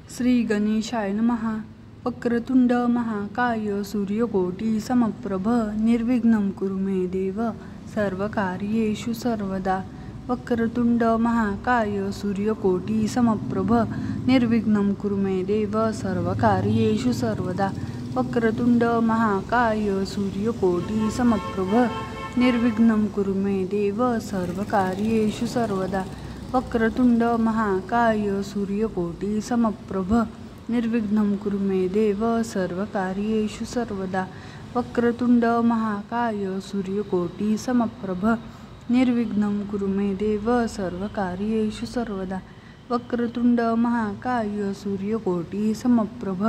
श्री गणेशाय नमः। वक्रतुंड महाकाय सूर्यकोटि समप्रभ निर्विघ्नं कुरु मे देव सर्वकार्येषु सर्वदा। वक्रतुंड महाकाय सूर्यकोटि समप्रभ निर्विघ्नं कुरु मे देव सर्वकार्येषु सर्वदा। वक्रतुंड महाकाय सूर्यकोटि समप्रभ निर्विघ्नं कुरु मे देव सर्वकार्येषु सर्वदा। वक्रतुंड महाकाय सूर्यकोटि समप्रभ निर्विघ्नं कुरु मे देव सर्वकार्येषु सर्वदा। वक्रतुंड महाकाय सूर्यकोटि समप्रभ निर्विघ्नं कुरु मे देव सर्वकार्येषु सर्वदा। वक्रतुंड महाकाय सूर्यकोटि समप्रभ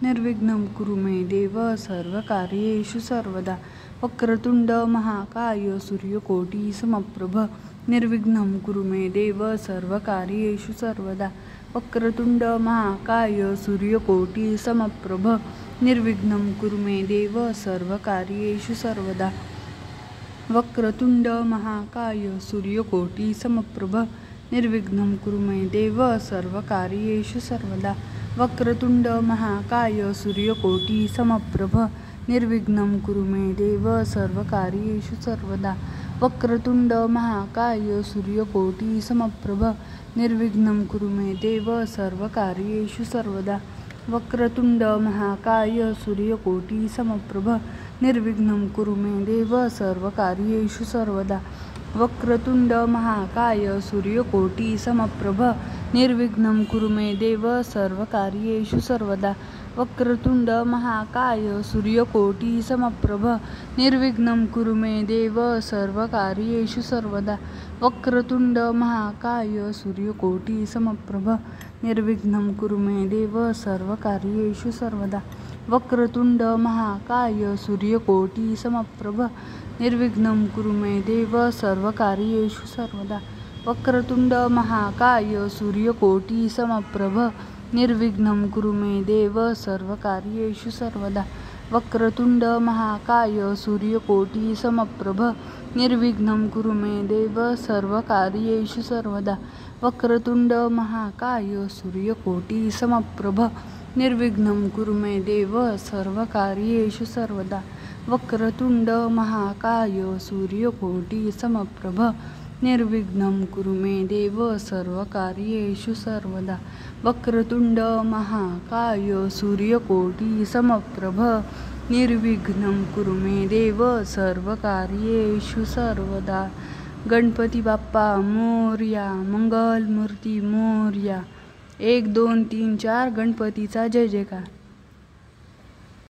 निर्विघ्नं कुरु मे देव सर्वकार्येषु सर्वदा। वक्रतुंड महाकाय सूर्यकोटि समप्रभ निर्विघ्नं कुरु मे देव सर्वकार्येषु सर्वदा। वक्रतुंड महाकाय सूर्यकोटि समप्रभ निर्विघ्नं कुरु मे देव सर्वकार्येषु सर्वदा। वक्रतुंड महाकाय सूर्यकोटि समप्रभ निर्विघ्नं कुरु मे देव सर्वकार्येषु सर्वदा। वक्रतुंड महाकाय सूर्यकोटि समप्रभ निर्विघ्नं कुरु मे देव सर्वकार्येषु सर्वदा। वक्रतुंड महाकाय सूर्यकोटि समप्रभ निर्विघ्नं कुरु मे देव सर्वकार्येषु सर्वदा। वक्रतुंड महाकाय सूर्यकोटि समप्रभ निर्विघ्नं कुरु मे देव सर्वकार्येषु सर्वदा। वक्रतुंड महाकाय सूर्यकोटि समप्रभ निर्विघ्नं कुरु मे देव सर्वकार्येषु सर्वदा। वक्रतुंड महाकाय सूर्यकोटि समप्रभ निर्विघ्नं कुरु मे देव सर्वकार्येषु सर्वदा। वक्रतुंड महाकाय सूर्यकोटि समप्रभ निर्विघ्नं कुरु मे देव सर्वकार्येषु सर्वदा। वक्रतुंड महाकाय सूर्यकोटि समप्रभ निर्विघ्नं कुरु मे देव सर्वकार्येषु सर्वदा। वक्रतुंड महाकाय सूर्यकोटि समप्रभ निर्विघ्नं कुरु मे देव सर्वकार्येषु सर्वदा। वक्रतुंड महाकाय सूर्यकोटि समप्रभ निर्विघ्नं कुरु मे देव सर्वकार्येषु सर्वदा। वक्रतुंड महाकाय सूर्यकोटि समप्रभ निर्विघ्नं कुरु मे देव सर्वकार्येषु सर्वदा। वक्रतुंड महाकाय सूर्यकोटि समप्रभ निर्विघ्नं कुरु मे देव सर्वकार्येषु सर्वदा। वक्रतुंड महाकाय सूर्यकोटि समप्रभ निर्विघ्नं कुरु मे देव सर्वकार्येषु सर्वदा। गणपती बाप्पा मोरया, मंगल मूर्ती मोरया। 1 2 3 4 गणपतीचा जय जयकार।